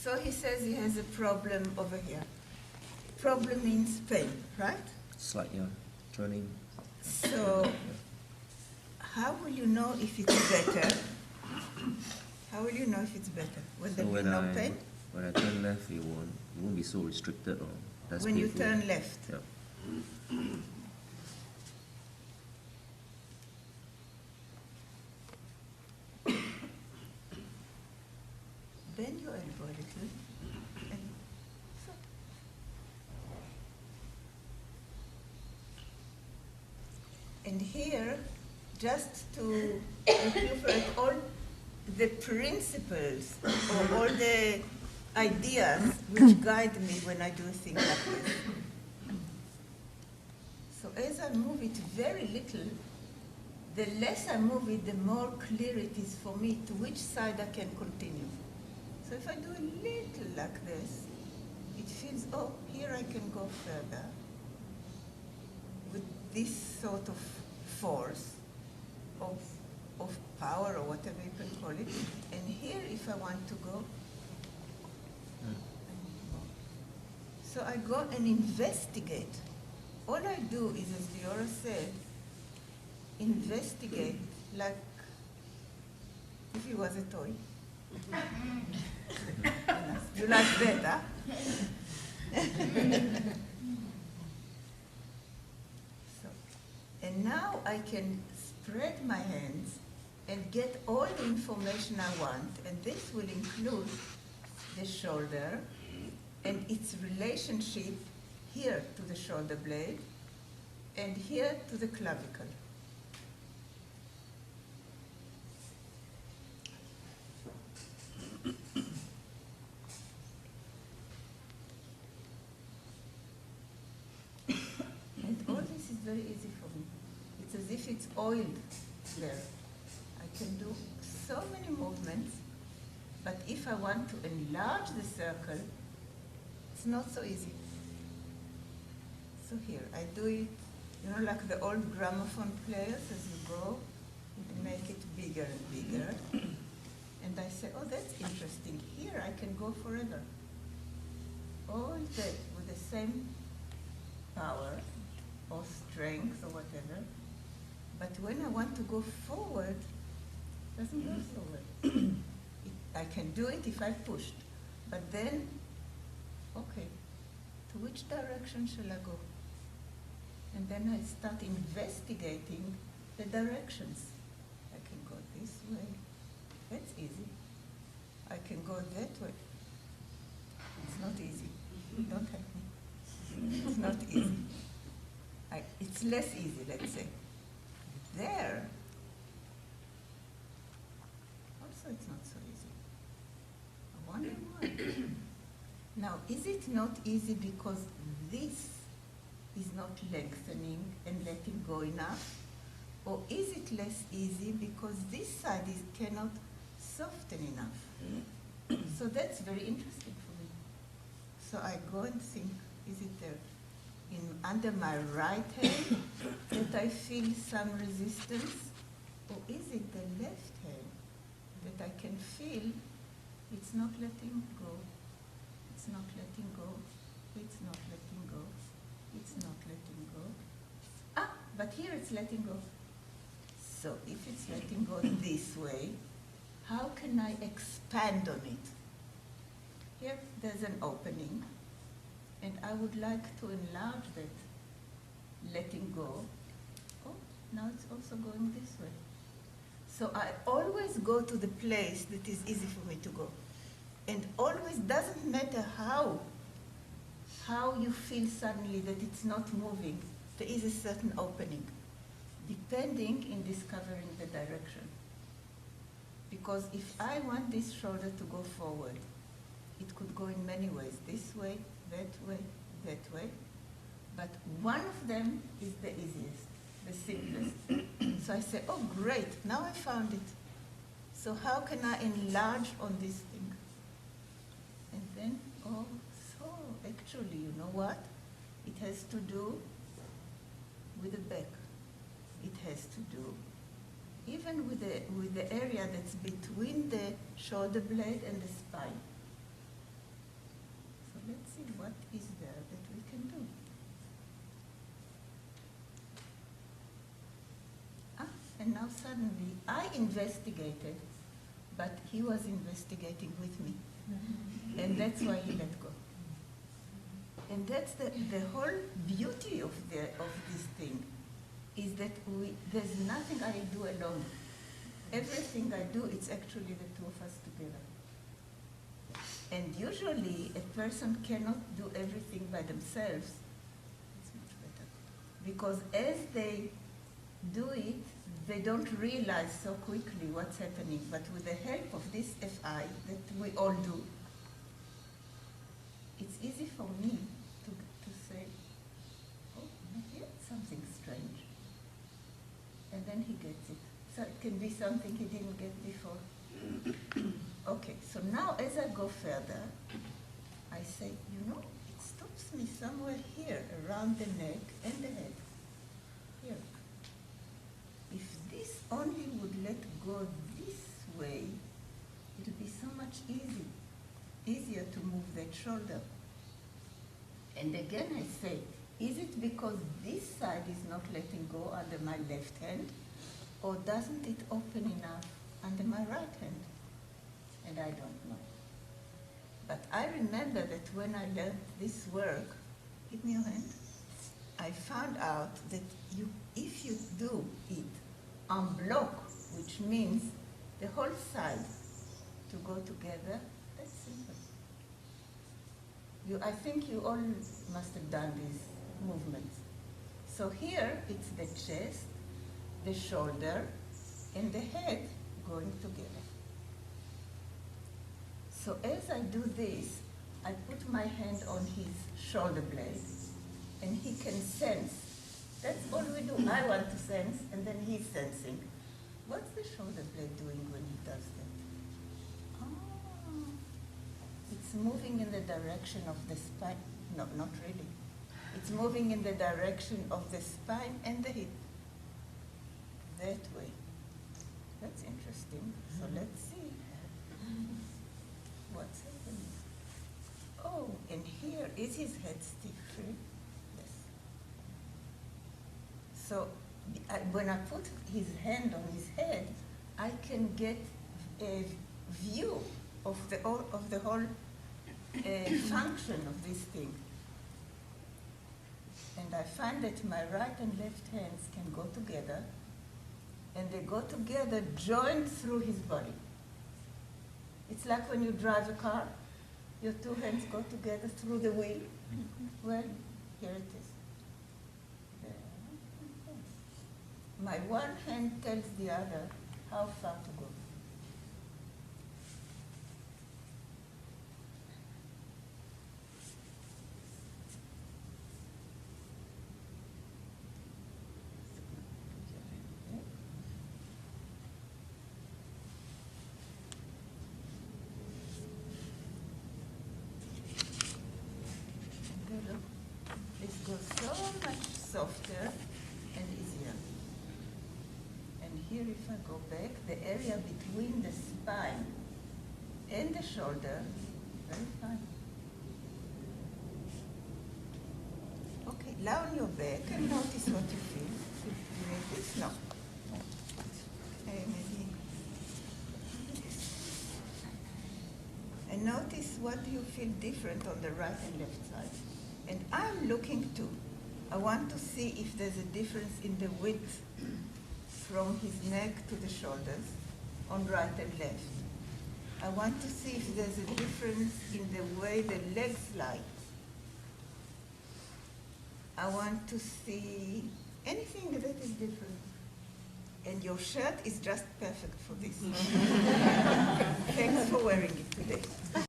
So he says he has a problem over here. Problem means pain, right? It's like, yeah, turning. So how will you know if it's better? How will you know if it's better? When there be no pain? When I turn left, it won't be so restricted or that's when painful. You turn left? Yeah. Bend your elbow a little. And so. And here, just to recuperate all the principles or all the ideas which guide me when I do things like this. So as I move it very little, the less I move it, the more clear it is for me to which side I can continue. So if I do a little like this, it feels, oh, here I can go further with this sort of force of power or whatever you can call it. And here, if I want to go, so I go and investigate. All I do is, as Liora said, investigate like if it was a toy. You like that, huh? So, and now I can spread my hands and get all the information I want, and this will include the shoulder and its relationship here to the shoulder blade and here to the clavicle. And all this is very easy for me. It's as if it's oiled there. I can do so many movements, but if I want to enlarge the circle, it's not so easy. So here, I do it, you know, like the old gramophone players, as you go, you make it bigger and bigger. And I say, oh, that's interesting. Here I can go forever. All that with the same power or strength or whatever. But when I want to go forward, it doesn't go forward. I can do it if I pushed. But then, okay, to which direction shall I go? And then I start investigating the directions. I can go this way. That's easy. I can go that way. It's not easy. Don't help me. It's not easy. It's less easy, let's say. There, also it's not so easy. I wonder why. Now, is it not easy because this is not lengthening and letting go enough? Or is it less easy because this side cannot soften enough? So that's very interesting for me. So I go and think, is it there under my right hand that I feel some resistance? Or is it the left hand that I can feel it's not letting go? It's not letting go. It's not letting go. It's not letting go. Ah, but here it's letting go. So if it's letting go this way, how can I expand on it? Here there's an opening, and I would like to enlarge that, letting go. Oh, now it's also going this way. So I always go to the place that is easy for me to go. And always doesn't matter how you feel suddenly that it's not moving. There is a certain opening, depending in discovering the direction. Because if I want this shoulder to go forward, it could go in many ways, this way, that way, that way. But one of them is the easiest, the simplest. So I say, oh great, now I found it. So how can I enlarge on this thing? And then, oh, so actually, you know what? It has to do with the back. It has to do even with the area that's between the shoulder blade and the spine. let's see what is there that we can do. And now suddenly I investigated, but he was investigating with me. And that's why he let go. And that's the whole beauty of this thing, is that there's nothing I do alone. Everything I do, it's actually the two of us together. And usually a person cannot do everything by themselves. It's much better. Because as they do it, they don't realize so quickly what's happening. But with the help of this FI that we all do, it's easy for me to say, oh, here's something strange. And then he gets it. So it can be something he didn't get before. Okay, so now as I go further, I say, it stops me somewhere here, around the neck and the head. Here. If this only would let go this way, it would be so much easier to move that shoulder. And again I say, is it because this side is not letting go under my left hand, or doesn't it open enough under my right hand? And I don't know. But I remember that when I learned this work, give me your hand, I found out that if you do it en bloc, which means the whole side to go together, that's simple. I think you all must have done these movements. So here it's the chest, the shoulder, and the head going together. So as I do this, I put my hand on his shoulder blade, and he can sense. That's all we do. I want to sense, and then he's sensing. What's the shoulder blade doing when he does that? Oh, it's moving in the direction of the spine. No, not really. It's moving in the direction of the spine and the hip. That way. That's interesting. So let's see what's happening. Oh, and here is his head stiff, right? Yes. So when I put his hand on his head, I can get a view of the whole function of this thing. And I find that my right and left hands can go together, and they go together joined through his body. It's like when you drive a car, your two hands go together through the wheel. Well, here it is. There. My one hand tells the other how far to go. This goes so much softer and easier. And here, if I go back, the area between the spine and the shoulder, very fine. Okay, lie on your back and notice what you feel. You need this? No. Okay, maybe. And notice what do you feel different on the right and left side. And I'm looking too. I want to see if there's a difference in the width from his neck to the shoulders on right and left. I want to see if there's a difference in the way the legs lie. I want to see anything that is different. And your shirt is just perfect for this. Thanks for wearing it today.